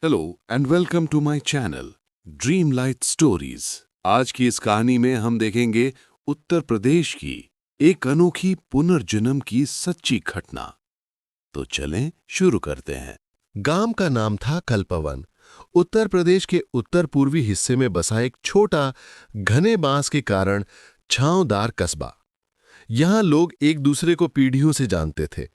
Hello and welcome to my channel dream light stories. आज की इस कहानी में हम देखेंगे उत्तर प्रदेश की एक अनोखी पुनर्जन्म की सच्ची घटना। तो चलें शुरू करते हैं। गांव का नाम था कल्पवन। उत्तर प्रदेश के उत्तर पूर्वी हिस्से में बसा एक छोटा घने बांस के कारण छांवदार कस्बा। यहां लोग एक दूसरे को पीढ़ियों से जानते थे,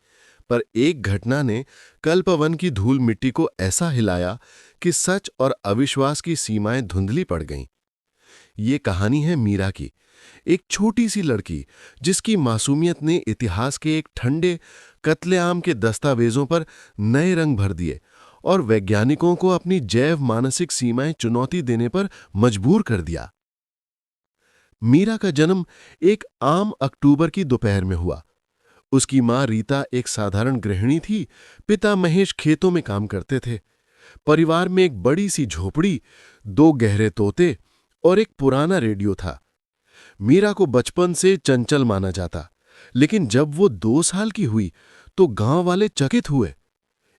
पर एक घटना ने कल्पवन की धूल मिट्टी को ऐसा हिलाया कि सच और अविश्वास की सीमाएं धुंधली पड़ गईं। ये कहानी है मीरा की, एक छोटी सी लड़की जिसकी मासूमियत ने इतिहास के एक ठंडे कत्लेआम के दस्तावेजों पर नए रंग भर दिए और वैज्ञानिकों को अपनी जैव मानसिक सीमाएं चुनौती देने पर मजबूर कर दिया। मीरा का जन्म एक आम अक्टूबर की दोपहर में हुआ। उसकी मां रीता एक साधारण गृहिणी थी, पिता महेश खेतों में काम करते थे। परिवार में एक बड़ी सी झोपड़ी, दो गहरे तोते और एक पुराना रेडियो था। मीरा को बचपन से चंचल माना जाता, लेकिन जब वो 2 साल की हुई तो गांव वाले चकित हुए।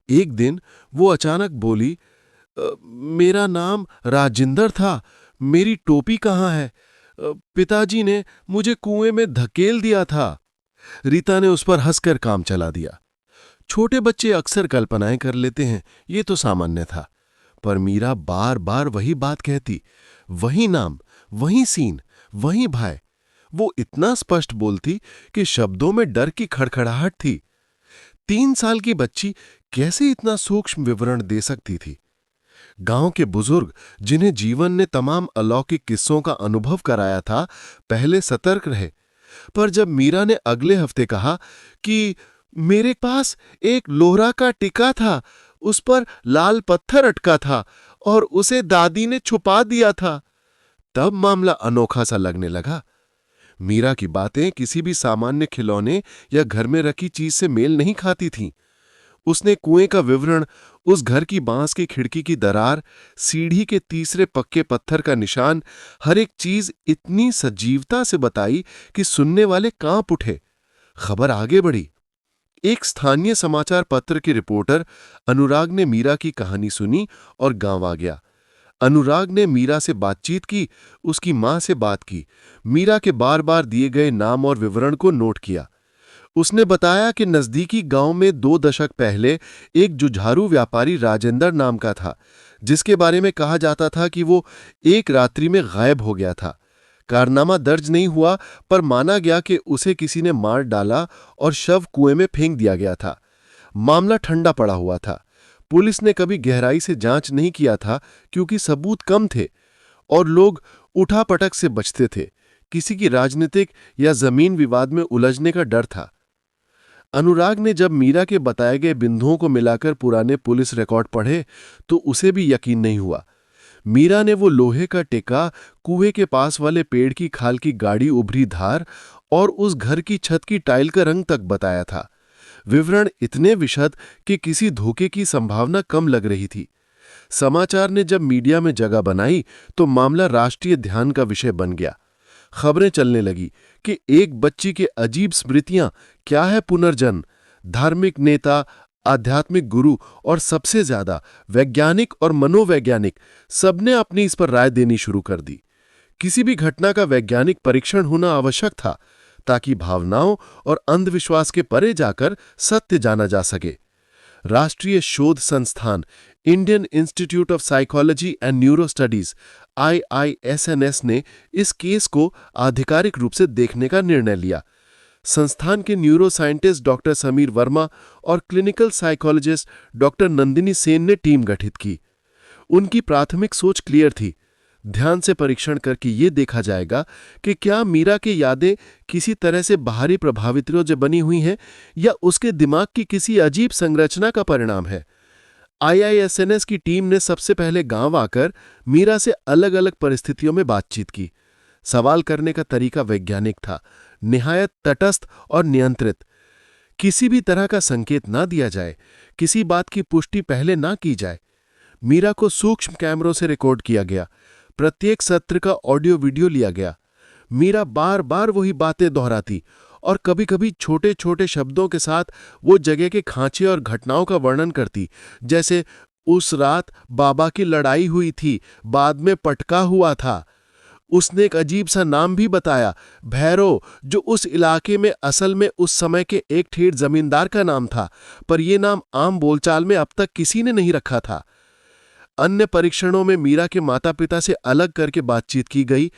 एक दिन वो अचानक बोली, मेरा नाम राजिंदर था, मेरी टोपी कहाँ है? पिताजी ने मुझे कुएं में धकेल दिया था। रीता ने उस पर हंसकर काम चला दिया। छोटे बच्चे अक्सर कल्पनाएं कर लेते हैं, ये तो सामान्य था। पर मीरा बार बार वही बात कहती, वही नाम, वही सीन, वही भय। वो इतना स्पष्ट बोलती कि शब्दों में डर की खड़खड़ाहट थी। 3 साल की बच्ची कैसे इतना सूक्ष्म विवरण दे सकती थी? गांव के बुजुर्ग, जिन्हें जीवन ने तमाम अलौकिक किस्सों का अनुभव कराया था, पहले सतर्क रहे। पर जब मीरा ने अगले हफ्ते कहा कि मेरे पास एक लोहरा का टिका था, उस पर लाल पत्थर अटका था और उसे दादी ने छुपा दिया था, तब मामला अनोखा सा लगने लगा। मीरा की बातें किसी भी सामान्य खिलौने या घर में रखी चीज से मेल नहीं खाती थीं। उसने कुएं का विवरण, उस घर की बांस की खिड़की की दरार, सीढ़ी के तीसरे पक्के पत्थर का निशान, हर एक चीज इतनी सजीवता से बताई कि सुनने वाले कांप उठे। खबर आगे बढ़ी। एक स्थानीय समाचार पत्र के रिपोर्टर अनुराग ने मीरा की कहानी सुनी और गांव आ गया। अनुराग ने मीरा से बातचीत की, उसकी मां से बात की, मीरा के बार बार दिए गए नाम और विवरण को नोट किया। उसने बताया कि नजदीकी गांव में 2 दशक पहले एक जुझारू व्यापारी राजेंद्र नाम का था, जिसके बारे में कहा जाता था कि वो एक रात्रि में गायब हो गया था। कारनामा दर्ज नहीं हुआ, पर माना गया कि उसे किसी ने मार डाला और शव कुएं में फेंक दिया गया था। मामला ठंडा पड़ा हुआ था। पुलिस ने कभी गहराई से जांच नहीं किया था, क्योंकि सबूत कम थे और लोग उठापटक से बचते थे। किसी की राजनीतिक या जमीन विवाद में उलझने का डर था। अनुराग ने जब मीरा के बताए गए बिंदुओं को मिलाकर पुराने पुलिस रिकॉर्ड पढ़े तो उसे भी यकीन नहीं हुआ। मीरा ने वो लोहे का टेका, कुएं के पास वाले पेड़ की खाल की गाढ़ी उभरी धार और उस घर की छत की टाइल का रंग तक बताया था। विवरण इतने विशद कि किसी धोखे की संभावना कम लग रही थी। समाचार ने जब मीडिया में जगह बनाई तो मामला राष्ट्रीय ध्यान का विषय बन गया। खबरें चलने लगी कि एक बच्ची के अजीब स्मृतियां, क्या है पुनर्जन्म, धार्मिक नेता, आध्यात्मिक गुरु और सबसे ज्यादा वैज्ञानिक और मनोवैज्ञानिक, सबने अपनी इस पर राय देनी शुरू कर दी। किसी भी घटना का वैज्ञानिक परीक्षण होना आवश्यक था, ताकि भावनाओं और अंधविश्वास के परे जाकर सत्य जाना जा सके। राष्ट्रीय शोध संस्थान Indian institute of psychology and neuro studies IISNS ने इस केस को आधिकारिक रूप से देखने का निर्णय लिया। संस्थान के neuro scientist doctor Samir Verma और clinical psychologist doctor Nandini Sen ने टीम गठित की। उनकी प्राथमिक सोच क्लियर थी, ध्यान से परीक्षण करके ये देखा जाएगा कि क्या मीरा की यादें किसी तरह से बाहरी प्रभावितों से बनी हुई हैं या उसके दिमाग की किसी अजीब संरचना का परिणाम है। IISNS की टीम ने सबसे पहले गांव आकर मीरा से अलग अलग परिस्थितियों में बातचीत की। सवाल करने का तरीका वैज्ञानिक था, निहायत तटस्थ और नियंत्रित। किसी भी तरह का संकेत ना दिया जाए, किसी बात की पुष्टि पहले ना की जाए। मीरा को सूक्ष्म कैमरों से रिकॉर्ड किया गया, प्रत्येक सत्र का ऑडियो वीडियो लिया गया। मीरा बार बार वही बातें दोहराती और कभी कभी छोटे छोटे शब्दों के साथ वो जगह के खांचे और घटनाओं का वर्णन करती, जैसे उस रात बाबा की लड़ाई हुई थी, बाद में पटका हुआ था। उसने एक अजीब सा नाम भी बताया, भैरव, जो उस इलाके में असल में उस समय के एक ठेठ जमींदार का नाम था, पर यह नाम आम बोलचाल में अब तक किसी ने नहीं रखा था। अन्य परीक्षणों में मीरा के माता पिता से अलग करके बातचीत की गई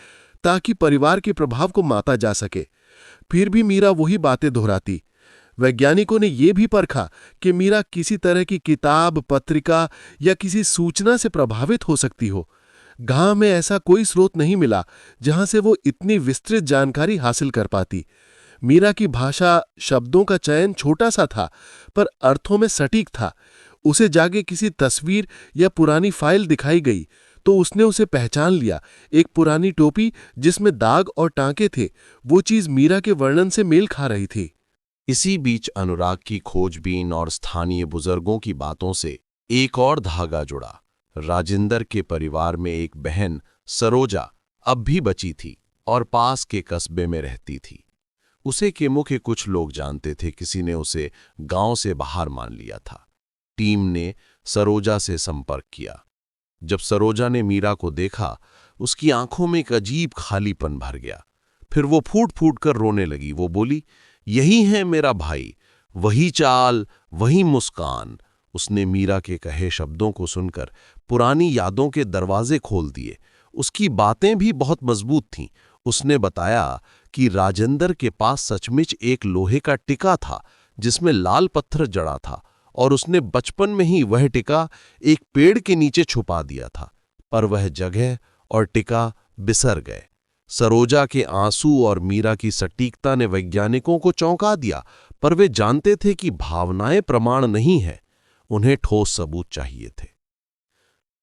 ताकि परिवार के प्रभाव को मापा जा सके। फिर भी मीरा वही बातें दोहराती। वैज्ञानिकों ने यह भी परखा कि मीरा किसी तरह की किताब, पत्रिका या किसी सूचना से प्रभावित हो सकती हो। गांव में ऐसा कोई स्रोत नहीं मिला जहां से वो इतनी विस्तृत जानकारी हासिल कर पाती। मीरा की भाषा, शब्दों का चयन छोटा सा था, पर अर्थों में सटीक था। उसे जागे किसी तस्वीर या पुरानी फाइल दिखाई गई तो उसने उसे पहचान लिया। एक पुरानी टोपी जिसमें दाग और टांके थे, वो चीज मीरा के वर्णन से मेल खा रही थी। इसी बीच अनुराग की खोजबीन और स्थानीय बुजुर्गों की बातों से एक और धागा जुड़ा। राजेंद्र के परिवार में एक बहन सरोजा अब भी बची थी और पास के कस्बे में रहती थी। उसे के मुख्य कुछ लोग जानते थे, किसी ने उसे गांव से बाहर मान लिया था। टीम ने सरोजा से संपर्क किया। जब सरोजा ने मीरा को देखा, उसकी आंखों में एक अजीब खालीपन भर गया। फिर वो फूट फूट कर रोने लगी। वो बोली, यही है मेरा भाई, वही चाल, वही मुस्कान। उसने मीरा के कहे शब्दों को सुनकर पुरानी यादों के दरवाजे खोल दिए। उसकी बातें भी बहुत मजबूत थीं। उसने बताया कि राजेंद्र के पास सचमुच एक लोहे का टिका था जिसमें लाल पत्थर जड़ा था, और उसने बचपन में ही वह टिका एक पेड़ के नीचे छुपा दिया था, पर वह जगह और टिका बिसर गए। सरोजा के आंसू और मीरा की सटीकता ने वैज्ञानिकों को चौंका दिया, पर वे जानते थे कि भावनाएं प्रमाण नहीं है, उन्हें ठोस सबूत चाहिए थे।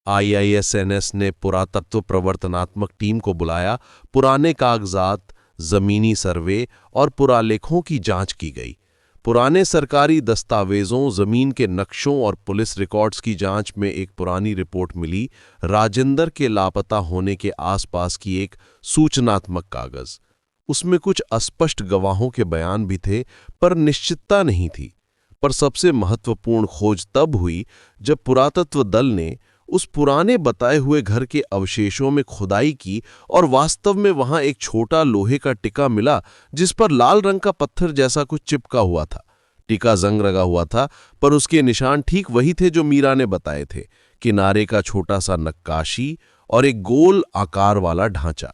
IISNS ने पुरातत्व प्रवर्तनात्मक टीम को बुलाया। पुराने कागजात, जमीनी सर्वे और पुरालेखों की जांच की गई। पुराने सरकारी दस्तावेजों, जमीन के नक्शों और पुलिस रिकॉर्ड्स की जांच में एक पुरानी रिपोर्ट मिली, राजेंद्र के लापता होने के आसपास की एक सूचनात्मक कागज। उसमें कुछ अस्पष्ट गवाहों के बयान भी थे, पर निश्चितता नहीं थी। पर सबसे महत्वपूर्ण खोज तब हुई जब पुरातत्व दल ने उस पुराने बताए हुए घर के अवशेषों में खुदाई की और वास्तव में वहां एक छोटा लोहे का टिका मिला जिस पर लाल रंग का पत्थर जैसा कुछ चिपका हुआ था। टिका जंग लगा हुआ था, पर उसके निशान ठीक वही थे जो मीरा ने बताए थे। किनारे का छोटा सा नक्काशी और एक गोल आकार वाला ढांचा।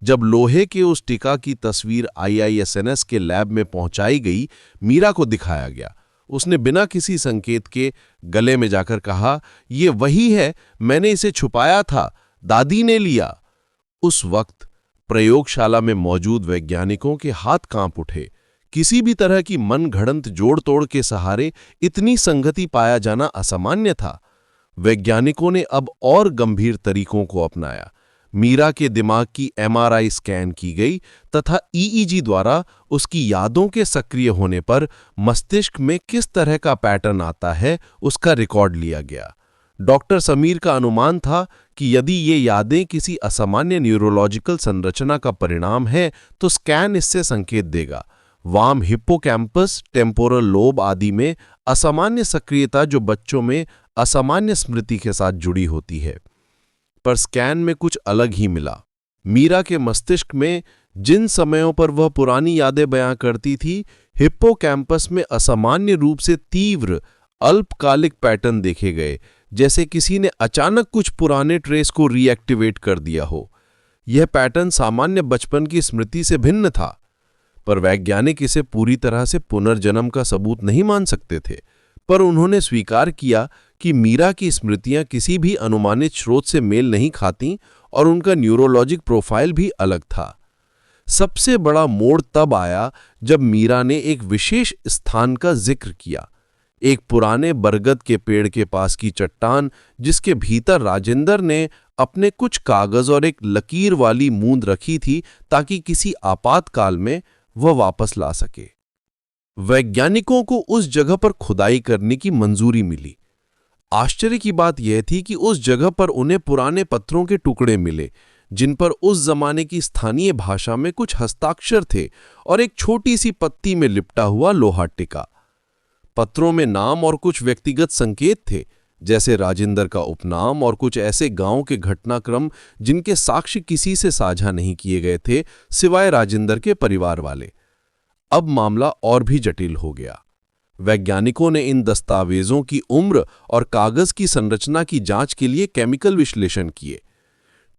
जब लोहे के उस टिका की तस्वीर IISNS के लैब में पहुंचाई गई, मीरा को दिखाया गया। उसने बिना किसी संकेत के गले में जाकर कहा, ये वही है, मैंने इसे छुपाया था, दादी ने लिया। उस वक्त प्रयोगशाला में मौजूद वैज्ञानिकों के हाथ कांप उठे। किसी भी तरह की मनगढ़ंत जोड़ तोड़ के सहारे इतनी संगति पाया जाना असामान्य था। वैज्ञानिकों ने अब और गंभीर तरीकों को अपनाया। मीरा के दिमाग की MRI स्कैन की गई तथा EEG द्वारा उसकी यादों के सक्रिय होने पर मस्तिष्क में किस तरह का पैटर्न आता है उसका रिकॉर्ड लिया गया। डॉक्टर समीर का अनुमान था कि यदि ये यादें किसी असामान्य न्यूरोलॉजिकल संरचना का परिणाम है तो स्कैन इससे संकेत देगा। वाम हिप्पोकैम्पस, टेम्पोरल लोब आदि में असामान्य सक्रियता जो बच्चों में असामान्य स्मृति के साथ जुड़ी होती है। पर स्कैन में कुछ अलग ही मिला। मीरा के मस्तिष्क में जिन समयों पर वह पुरानी यादें बयां करती थी, हिप्पोकैम्पस में असामान्य रूप से तीव्र अल्पकालिक पैटर्न देखे गए, जैसे किसी ने अचानक कुछ पुराने ट्रेस को रीएक्टिवेट कर दिया हो। यह पैटर्न सामान्य बचपन की स्मृति से भिन्न था, पर वैज्ञानिक इसे पूरी तरह से पुनर्जन्म का सबूत नहीं मान सकते थे। पर उन्होंने स्वीकार किया कि मीरा की स्मृतियां किसी भी अनुमानित स्रोत से मेल नहीं खातीं और उनका न्यूरोलॉजिक प्रोफाइल भी अलग था। सबसे बड़ा मोड़ तब आया जब मीरा ने एक विशेष स्थान का जिक्र किया, एक पुराने बरगद के पेड़ के पास की चट्टान जिसके भीतर राजेंद्र ने अपने कुछ कागज और एक लकीर वाली मूंद रखी थी ताकि किसी आपातकाल में वह वापस ला सके। वैज्ञानिकों को उस जगह पर खुदाई करने की मंजूरी मिली। आश्चर्य की बात यह थी कि उस जगह पर उन्हें पुराने पत्थरों के टुकड़े मिले जिन पर उस जमाने की स्थानीय भाषा में कुछ हस्ताक्षर थे और एक छोटी सी पत्ती में लिपटा हुआ लोहा टिका। पत्रों में नाम और कुछ व्यक्तिगत संकेत थे, जैसे राजेंद्र का उपनाम और कुछ ऐसे गांव के घटनाक्रम जिनके साक्ष्य किसी से साझा नहीं किए गए थे सिवाय राजेंद्र के परिवार वाले। अब मामला और भी जटिल हो गया। वैज्ञानिकों ने इन दस्तावेजों की उम्र और कागज की संरचना की जांच के लिए केमिकल विश्लेषण किए।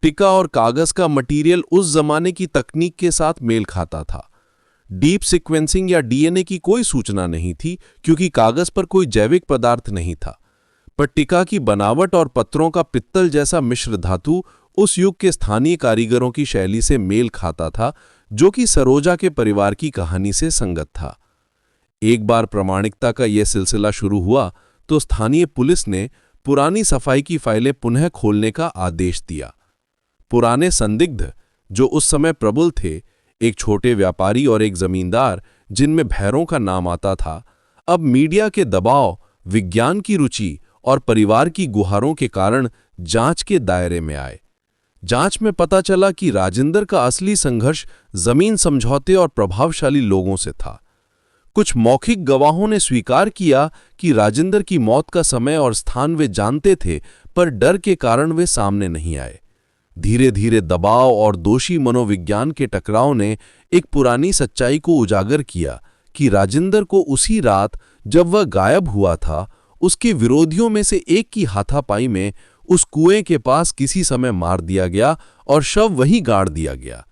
टिका और कागज का मटेरियल उस जमाने की तकनीक के साथ मेल खाता था। डीप सीक्वेंसिंग या डीएनए की कोई सूचना नहीं थी क्योंकि कागज पर कोई जैविक पदार्थ नहीं था, पर टिका की बनावट और पत्रों का पित्तल जैसा मिश्र धातु उस युग के स्थानीय कारीगरों की शैली से मेल खाता था, जो कि सरोजा के परिवार की कहानी से संगत था। एक बार प्रामाणिकता का यह सिलसिला शुरू हुआ तो स्थानीय पुलिस ने पुरानी सफाई की फाइलें पुनः खोलने का आदेश दिया। पुराने संदिग्ध, जो उस समय प्रबल थे, एक छोटे व्यापारी और एक जमींदार जिनमें भैरों का नाम आता था, अब मीडिया के दबाव, विज्ञान की रुचि और परिवार की गुहारों के कारण जांच के दायरे में आए। जांच में पता चला कि राजेंद्र का असली संघर्ष जमीन समझौते और प्रभावशाली लोगों से था। कुछ मौखिक गवाहों ने स्वीकार किया कि राजेंद्र की मौत का समय और स्थान वे जानते थे, पर डर के कारण वे सामने नहीं आए। धीरे धीरे दबाव और दोषी मनोविज्ञान के टकराव ने एक पुरानी सच्चाई को उजागर किया कि राजेंद्र को उसी रात जब वह गायब हुआ था, उसके विरोधियों में से एक की हाथापाई में उस कुएं के पास किसी समय मार दिया गया और शव वहीं गाड़ दिया गया।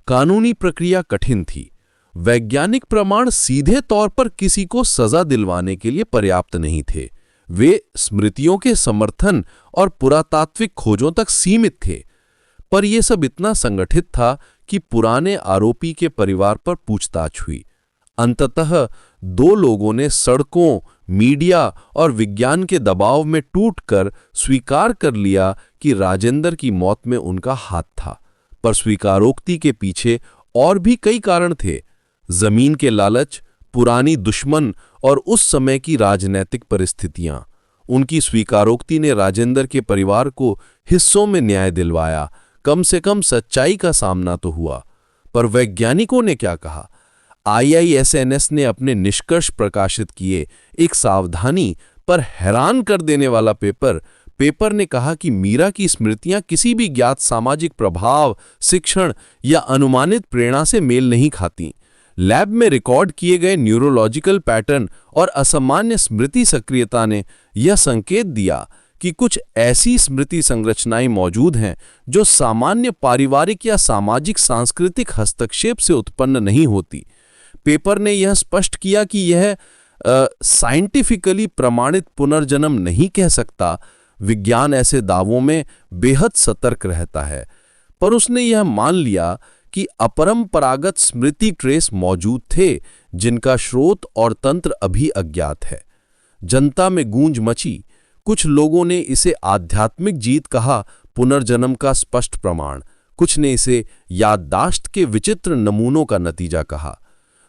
कानूनी प्रक्रिया कठिन थी। वैज्ञानिक प्रमाण सीधे तौर पर किसी को सजा दिलवाने के लिए पर्याप्त नहीं थे। वे स्मृतियों के समर्थन और पुरातात्विक खोजों तक सीमित थे। पर यह सब इतना संगठित था कि पुराने आरोपी के परिवार पर पूछताछ हुई। अंततः 2 लोगों ने सड़कों, मीडिया और विज्ञान के दबाव में टूटकर स्वीकार कर लिया कि राजेंद्र की मौत में उनका हाथ था। पर स्वीकारोक्ति के पीछे और भी कई कारण थे। जमीन के लालच, पुरानी दुश्मन और उस समय की राजनैतिक परिस्थितियां। उनकी स्वीकारोक्ति ने राजेंद्र के परिवार को हिस्सों में न्याय दिलवाया। कम से कम सच्चाई का सामना तो हुआ। पर वैज्ञानिकों ने क्या कहा? IISNS ने अपने निष्कर्ष प्रकाशित किए। एक सावधानी पर हैरान कर देने वाला पेपर ने कहा कि मीरा की स्मृतियां किसी भी ज्ञात सामाजिक प्रभाव, शिक्षण या अनुमानित प्रेरणा से मेल नहीं खाती। लैब में रिकॉर्ड किए गए न्यूरोलॉजिकल पैटर्न और असामान्य स्मृति सक्रियता ने यह संकेत दिया कि कुछ ऐसी स्मृति संरचनाएं मौजूद हैं जो सामान्य पारिवारिक या सामाजिक सांस्कृतिक हस्तक्षेप से उत्पन्न नहीं होती। पेपर ने यह स्पष्ट किया कि यह साइंटिफिकली प्रमाणित पुनर्जन्म नहीं कह सकता। विज्ञान ऐसे दावों में बेहद सतर्क रहता है, पर उसने यह मान लिया कि अपरंपरागत स्मृति ट्रेस मौजूद थे जिनका स्रोत और तंत्र अभी अज्ञात है। जनता में गूंज मची। कुछ लोगों ने इसे आध्यात्मिक जीत कहा, पुनर्जन्म का स्पष्ट प्रमाण। कुछ ने इसे याददाश्त के विचित्र नमूनों का नतीजा कहा।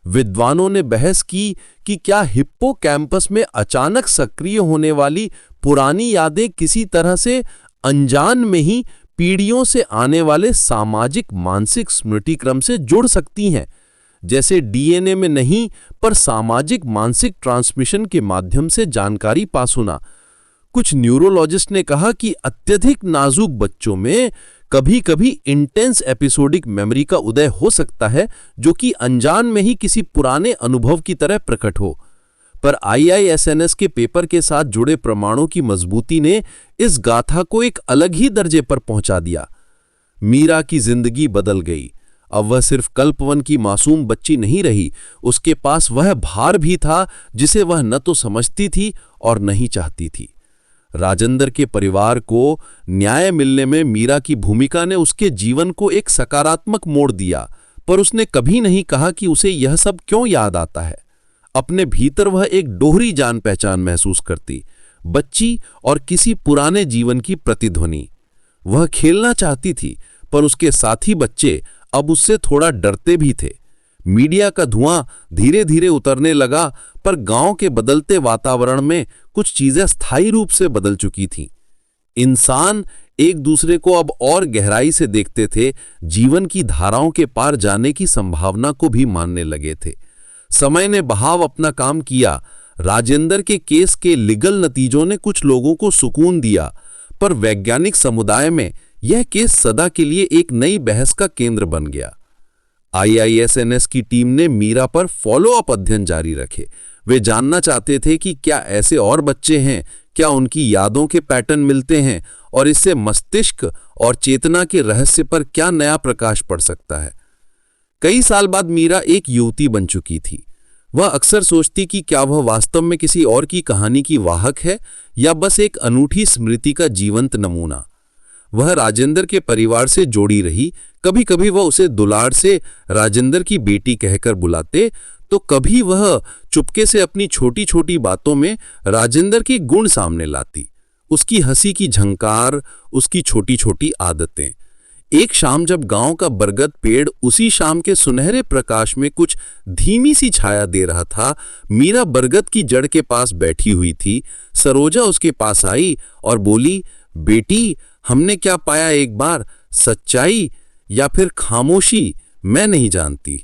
विद्वानों ने बहस की कि क्या हिप्पोकैम्पस में अचानक सक्रिय होने वाली पुरानी यादें किसी तरह से अनजान में ही पीढ़ियों से आने वाले सामाजिक मानसिक स्मृतिक्रम से जुड़ सकती हैं, जैसे डीएनए में नहीं पर सामाजिक मानसिक ट्रांसमिशन के माध्यम से जानकारी पास होना। कुछ न्यूरोलॉजिस्ट ने कहा कि अत्यधिक नाजुक बच्चों में कभी-कभी इंटेंस एपिसोडिक मेमोरी का उदय हो सकता है, जो कि अनजान में ही किसी पुराने अनुभव की तरह प्रकट हो। पर IISNS के पेपर के साथ जुड़े प्रमाणों की मजबूती ने इस गाथा को एक अलग ही दर्जे पर पहुंचा दिया। मीरा की जिंदगी बदल गई। अब वह सिर्फ कल्पवन की मासूम बच्ची नहीं रही, उसके पास वह भार भी था जिसे वह न तो समझती थी और न ही चाहती थी। राजेंद्र के परिवार को न्याय मिलने में मीरा की भूमिका ने उसके जीवन को एक सकारात्मक मोड़ दिया, पर उसने कभी नहीं कहा कि उसे यह सब क्यों याद आता है। अपने भीतर वह एक दोहरी जान पहचान महसूस करती, बच्ची और किसी पुराने जीवन की प्रतिध्वनि। वह खेलना चाहती थी, पर उसके साथी बच्चे अब उससे थोड़ा डरते भी थे। मीडिया का धुआं धीरे धीरे उतरने लगा, पर गांव के बदलते वातावरण में कुछ चीजें स्थायी रूप से बदल चुकी थीं। इंसान एक दूसरे को अब और गहराई से देखते थे, जीवन की धाराओं के पार जाने की संभावना को भी मानने लगे थे। समय ने बहाव अपना काम किया। राजेंद्र के केस के लीगल नतीजों ने कुछ लोगों को सुकून दिया, पर वैज्ञानिक समुदाय में यह केस सदा के लिए एक नई बहस का केंद्र बन गया। IISNS की टीम ने मीरा पर फॉलोअप अध्ययन जारी रखे। वे जानना चाहते थे कि क्या ऐसे और बच्चे हैं, क्या उनकी यादों के पैटर्न मिलते हैं और इससे मस्तिष्क और चेतना के रहस्य पर क्या नया प्रकाश पड़ सकता है। कई साल बाद मीरा एक युवती बन चुकी थी। वह अक्सर सोचती कि क्या वह वास्तव में किसी और की कहानी की वाहक है या बस एक अनूठी स्मृति का जीवंत नमूना। वह राजेंद्र के परिवार से जोड़ी रही। कभी कभी वह उसे दुलार से राजेंद्र की बेटी कहकर बुलाते, तो कभी वह चुपके से अपनी छोटी छोटी बातों में राजेंद्र के गुण सामने लाती, उसकी हंसी की झंकार, उसकी छोटी छोटी आदतें। एक शाम जब गांव का बरगद पेड़ उसी शाम के सुनहरे प्रकाश में कुछ धीमी सी छाया दे रहा था, मीरा बरगद की जड़ के पास बैठी हुई थी। सरोजा उसके पास आई और बोली, बेटी, हमने क्या पाया एक बार, सच्चाई या फिर खामोशी, मैं नहीं जानती।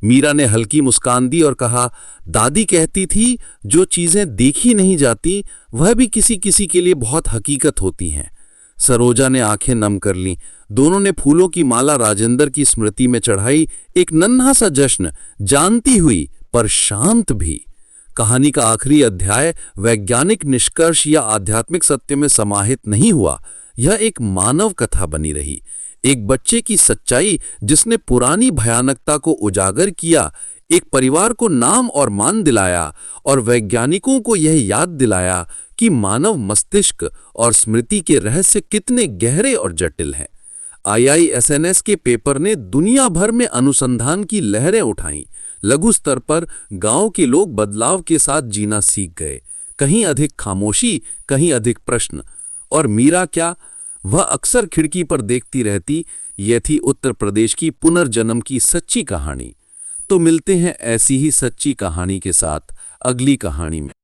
मीरा ने हल्की मुस्कान दी और कहा, दादी कहती थी जो चीजें देखी नहीं जाती वह भी किसी किसी के लिए बहुत हकीकत होती हैं। सरोजा ने आंखें नम कर लीं। दोनों ने फूलों की माला राजेंद्र की स्मृति में चढ़ाई, एक नन्हा सा जश्न, जानती हुई पर शांत भी। कहानी का आखिरी अध्याय वैज्ञानिक निष्कर्ष या आध्यात्मिक सत्य में समाहित नहीं हुआ। यह एक मानव कथा बनी रही, एक बच्चे की सच्चाई जिसने पुरानी भयानकता को उजागर किया, एक परिवार को नाम और मान दिलाया और वैज्ञानिकों को यह याद दिलाया कि मानव मस्तिष्क और स्मृति के रहस्य कितने गहरे और जटिल हैं। IISNS के पेपर ने दुनिया भर में अनुसंधान की लहरें उठाईं। लघु स्तर पर गांव के लोग बदलाव के साथ जीना सीख गए, कहीं अधिक खामोशी, कहीं अधिक प्रश्न। और मीरा क्या, वह अक्सर खिड़की पर देखती रहती। यह थी उत्तर प्रदेश की पुनर्जन्म की सच्ची कहानी। तो मिलते हैं ऐसी ही सच्ची कहानी के साथ अगली कहानी में।